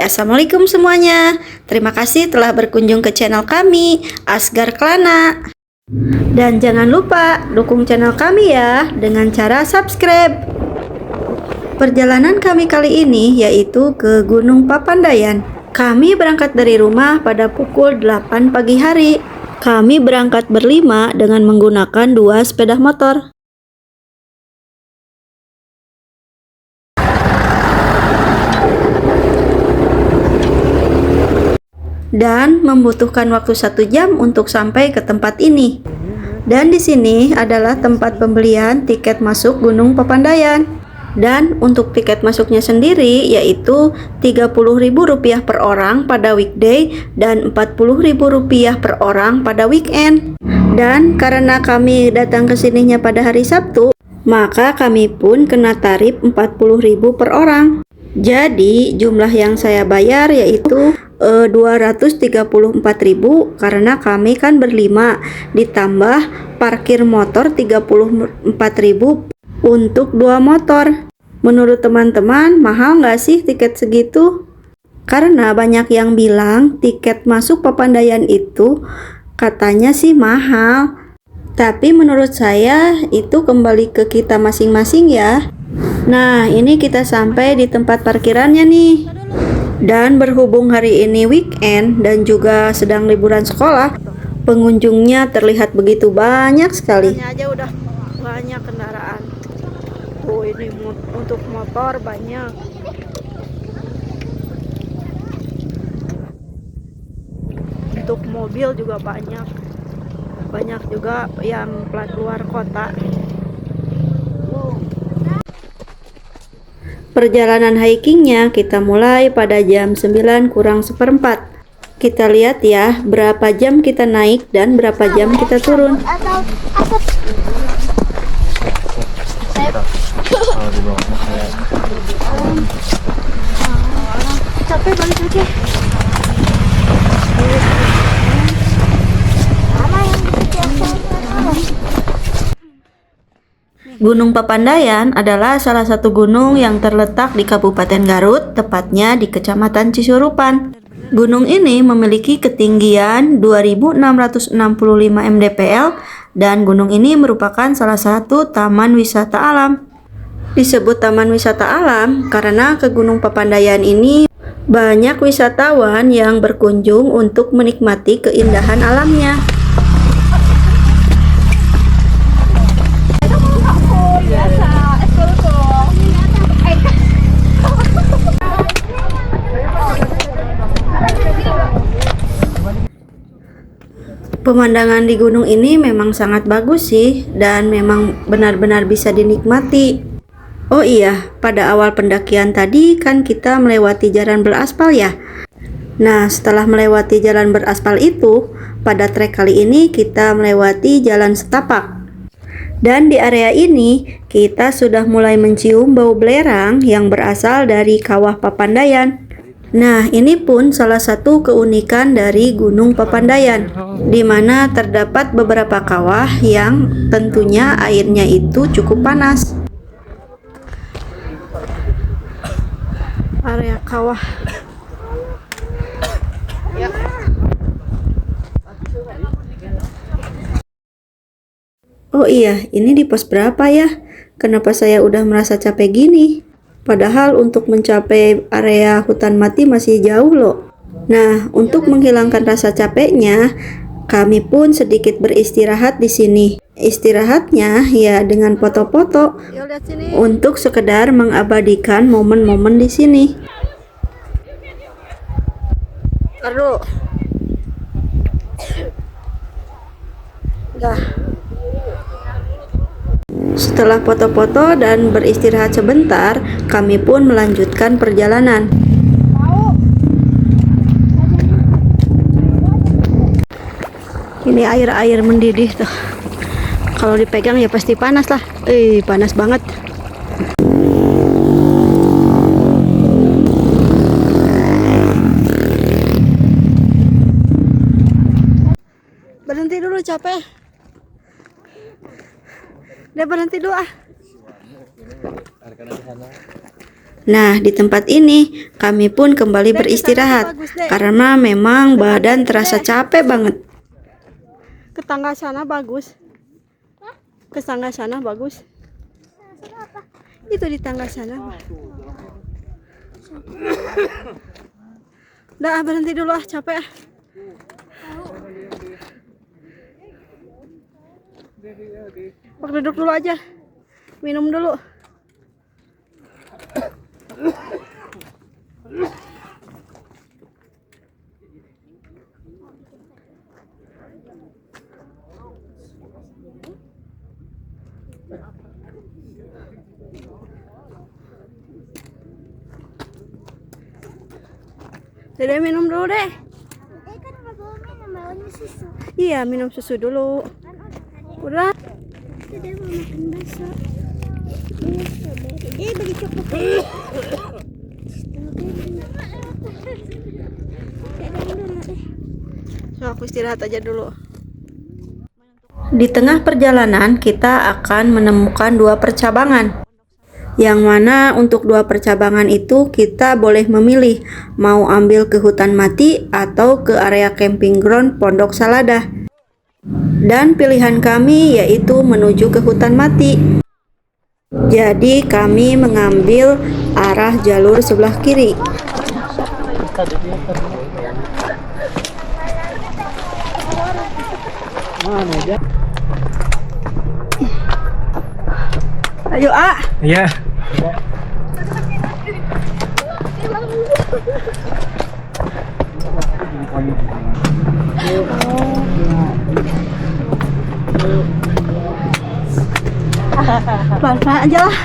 assalamualaikum semuanya. Terima kasih telah berkunjung ke channel kami, Asgar Klana. Dan jangan lupa dukung channel kami ya dengan cara subscribe. Perjalanan kami kali ini yaitu ke Gunung Papandayan. Kami berangkat dari rumah pada pukul 8 pagi hari. Kami berangkat berlima dengan menggunakan 2 sepeda motor. Dan membutuhkan waktu 1 jam untuk sampai ke tempat ini. Dan di sini adalah tempat pembelian tiket masuk Gunung Papandayan. Dan untuk tiket masuknya sendiri yaitu Rp30.000 per orang pada weekday dan Rp40.000 per orang pada weekend. Dan karena kami datang ke sininya pada hari Sabtu, maka kami pun kena tarif Rp40.000 per orang. Jadi jumlah yang saya bayar yaitu Rp234.000 karena kami kan berlima, ditambah parkir motor Rp34.000 untuk 2 motor. Menurut teman-teman mahal nggak sih tiket segitu? Karena banyak yang bilang tiket masuk Papandayan itu katanya sih mahal. Tapi menurut saya itu kembali ke kita masing-masing ya. Nah, ini kita sampai di tempat parkirannya nih. Dan berhubung hari ini weekend dan juga sedang liburan sekolah, pengunjungnya terlihat begitu banyak sekali. Ini aja udah banyak kendaraan. Tuh, ini untuk motor banyak. Untuk mobil juga banyak. Banyak juga yang plat luar kota. Perjalanan hikingnya kita mulai pada jam 9 kurang seperempat. Kita lihat ya berapa jam kita naik dan berapa jam kita turun. Capek balik lagi. Gunung Papandayan adalah salah satu gunung yang terletak di Kabupaten Garut, tepatnya di Kecamatan Cisurupan. Gunung ini memiliki ketinggian 2.665 mdpl dan gunung ini merupakan salah satu taman wisata alam. Disebut taman wisata alam karena ke Gunung Papandayan ini banyak wisatawan yang berkunjung untuk menikmati keindahan alamnya. Pemandangan di gunung ini memang sangat bagus sih dan memang benar-benar bisa dinikmati. Oh iya, pada awal pendakian tadi kan kita melewati jalan beraspal ya. Nah, setelah melewati jalan beraspal itu, pada trek kali ini kita melewati jalan setapak. Dan di area ini kita sudah mulai mencium bau belerang yang berasal dari kawah Papandayan. Nah, ini pun salah satu keunikan dari Gunung Papandayan, di mana terdapat beberapa kawah yang tentunya airnya itu cukup panas. Area kawah. Oh iya, ini di pos berapa ya? Kenapa saya udah merasa capek gini? Padahal untuk mencapai area hutan mati masih jauh loh. Nah, untuk menghilangkan rasa capeknya, kami pun sedikit beristirahat di sini. Istirahatnya ya dengan foto-foto untuk sekedar mengabadikan momen-momen di sini. Aduh. Dah. Setelah foto-foto dan beristirahat sebentar, kami pun melanjutkan perjalanan. Ini air-air mendidih tuh. Kalau dipegang ya pasti panas lah. Panas banget. Berhenti dulu, capek. Udah berhenti dulu ah. Nah, di tempat ini kami pun kembali beristirahat karena memang badan terasa capek banget. Ke tangga sana bagus. Ke tangga sana bagus. Itu di tangga sana. Udah, berhenti dulu ah, capek ah. Pak, duduk dulu aja. Minum dulu. Dede minum dulu deh. Kan nggak boleh minum, maunya susu. Iya, minum susu dulu. Udah. Dede mau makan bakso. Dede bagi coklat. So, aku istirahat aja dulu. Di tengah perjalanan kita akan menemukan dua percabangan. Yang mana untuk dua percabangan itu kita boleh memilih mau ambil ke hutan mati atau ke area camping ground Pondok Saladah. Dan pilihan kami yaitu menuju ke hutan mati. Jadi kami mengambil arah jalur sebelah kiri. Ayo A. Iya. Pelan-pelan aja lah.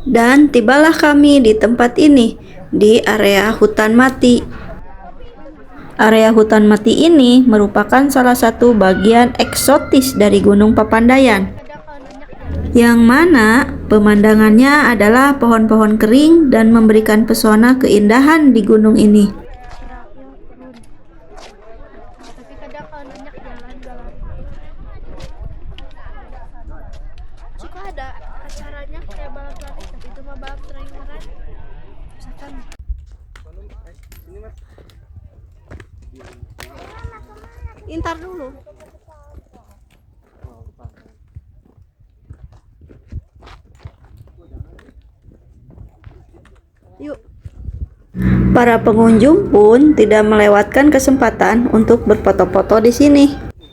Dan tibalah kami di tempat ini, di area hutan mati. Area hutan mati ini merupakan salah satu bagian eksotis dari Gunung Papandayan, yang mana pemandangannya adalah pohon-pohon kering dan memberikan pesona keindahan di gunung ini. Suka ada acaranya kayak balap lari, tapi itu mah balap traineran. Misalkan Intar dulu. Yuk. Para pengunjung pun tidak melewatkan kesempatan untuk berfoto-foto di sini.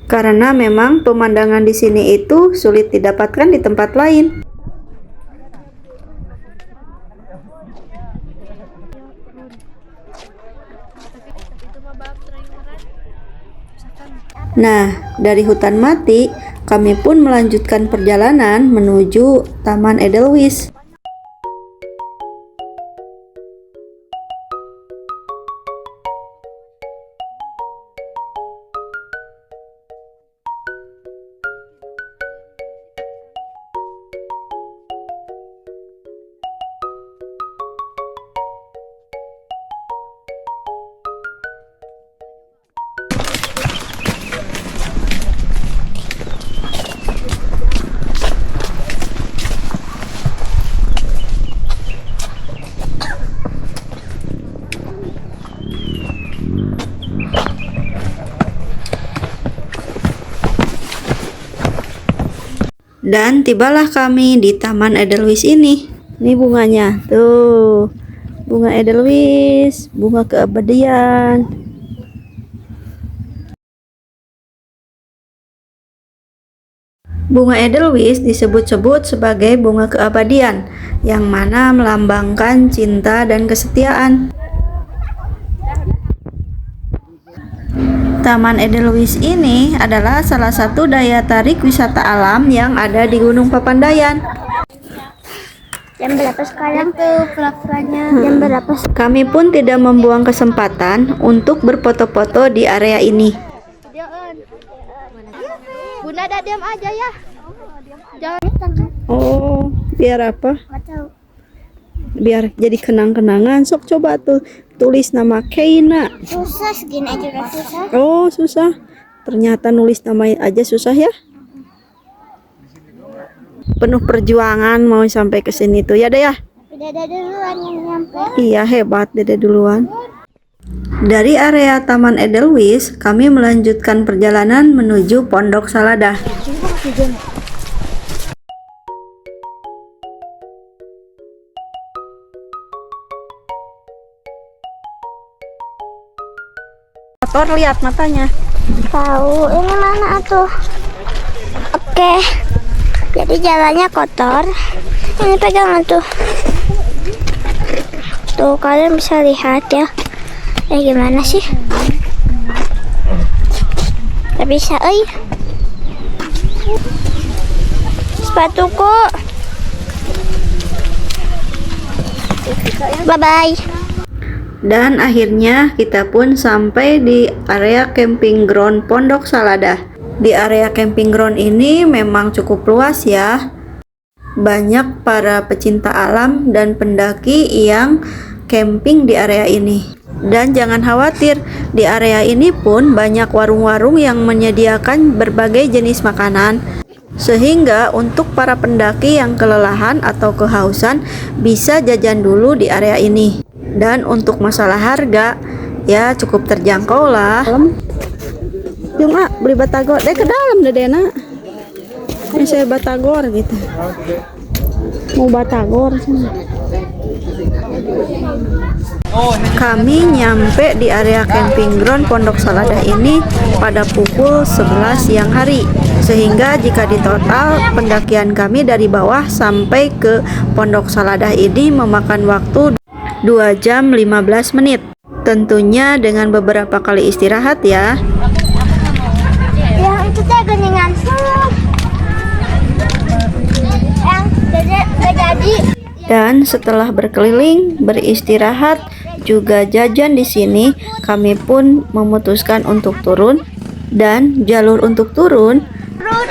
Karena memang pemandangan di sini itu sulit didapatkan di tempat lain. Nah, dari hutan mati, kami pun melanjutkan perjalanan menuju Taman Edelweiss. Dan tibalah kami di Taman Edelweiss ini. Ini bunganya, tuh. Bunga Edelweiss, bunga keabadian. Bunga Edelweiss disebut-sebut sebagai bunga keabadian, yang mana melambangkan cinta dan kesetiaan. Taman Edelweiss ini adalah salah satu daya tarik wisata alam yang ada di Gunung Papandayan. jam berapa sekarang tuh pura-puranya? Jam berapa? Kami pun tidak membuang kesempatan untuk berfoto-foto di area ini. Bunda ada diam aja ya. Jangan. Oh, biar apa? Nggak tahu. Biar jadi kenang-kenangan. Sok coba tuh tulis nama Keina. Susah segini aja udah susah. Oh, susah. Ternyata nulis nama aja susah ya. Penuh perjuangan mau sampai ke sini tuh ya deh ya. Dede duluan yang nyampe. Iya, hebat Dede duluan. Dari area Taman Edelweiss, kami melanjutkan perjalanan menuju Pondok Saladah. Kotor lihat matanya. Tahu ini mana tuh? Oke. Jadi jalannya kotor. Ini pegangan tuh. Tuh kalian bisa lihat ya. Gimana sih? Gak bisa, sepatuku. Bye bye. Dan akhirnya kita pun sampai di area camping ground Pondok Saladah. Di area camping ground ini memang cukup luas ya. Banyak para pecinta alam dan pendaki yang camping di area ini. Dan jangan khawatir, di area ini pun banyak warung-warung yang menyediakan berbagai jenis makanan. Sehingga untuk para pendaki yang kelelahan atau kehausan bisa jajan dulu di area ini. Dan untuk masalah harga ya cukup terjangkau lah. Yuk beli batagor deh ke dalam deh Dena. Ini saya batagor gitu. Mau batagor sana. Kami nyampe di area camping ground Pondok Saladah ini pada pukul 11 siang hari. Sehingga jika ditotal pendakian kami dari bawah sampai ke Pondok Saladah ini memakan waktu 2 jam 15 menit. Tentunya dengan beberapa kali istirahat ya. Yang itu teh geningan yang jadi. Dan setelah berkeliling, beristirahat, juga jajan di sini, kami pun memutuskan untuk turun. Dan jalur untuk turun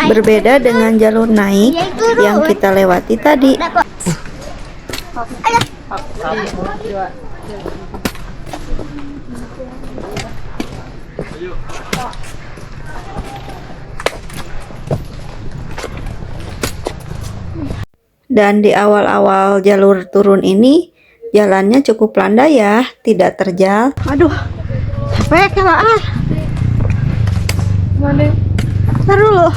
berbeda dengan jalur naik yang kita lewati tadi. Dan di awal-awal jalur turun ini jalannya cukup landai ya, tidak terjal. Aduh, capek lah ah. Mana? Ntar dulu.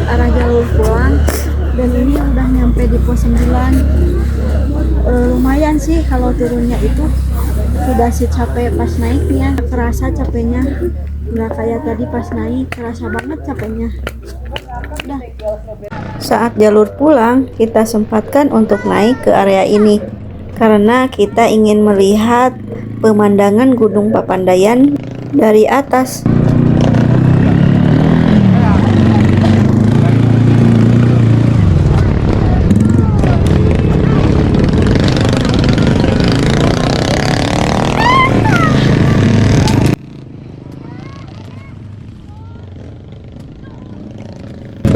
Arah jalur pulang dan ini udah nyampe di pos 9. Lumayan sih kalau turunnya itu tidak secapek pas naiknya, kerasa capeknya nggak kayak tadi pas naik, kerasa banget capeknya. Udah. Saat jalur pulang kita sempatkan untuk naik ke area ini karena kita ingin melihat pemandangan Gunung Papandayan dari atas.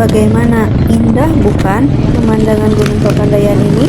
Bagaimana indah bukan pemandangan Gunung Papandayan ini?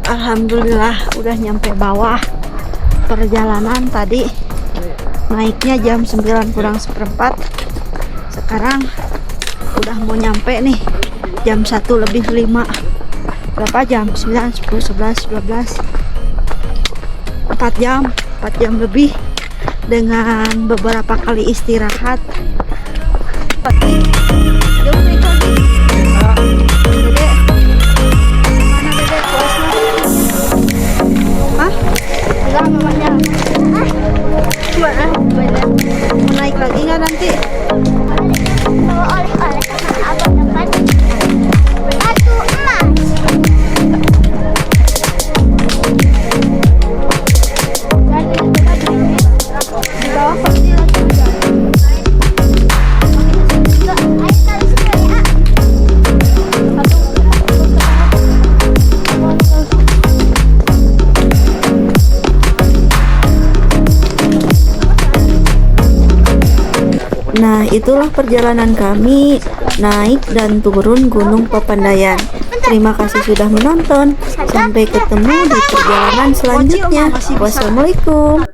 Alhamdulillah udah nyampe bawah. Perjalanan tadi naiknya jam 9 kurang seperempat. Sekarang udah mau nyampe nih jam 1 lebih 5. Berapa jam? 9, 10, 11, 12 4 jam lebih dengan beberapa kali istirahat. Yuk, naik lagi. Dede, mana Dede puasnya? Hah? Enggak, mamanya. Mana? Mana? Mau naik lagi nggak nanti? Bawa oleh-oleh sama abang dapat batu emas. Dan di bawah pasti lagi Nah, itulah perjalanan kami naik dan turun Gunung Papandayan. Terima kasih sudah menonton. Sampai ketemu di perjalanan selanjutnya. Wassalamualaikum.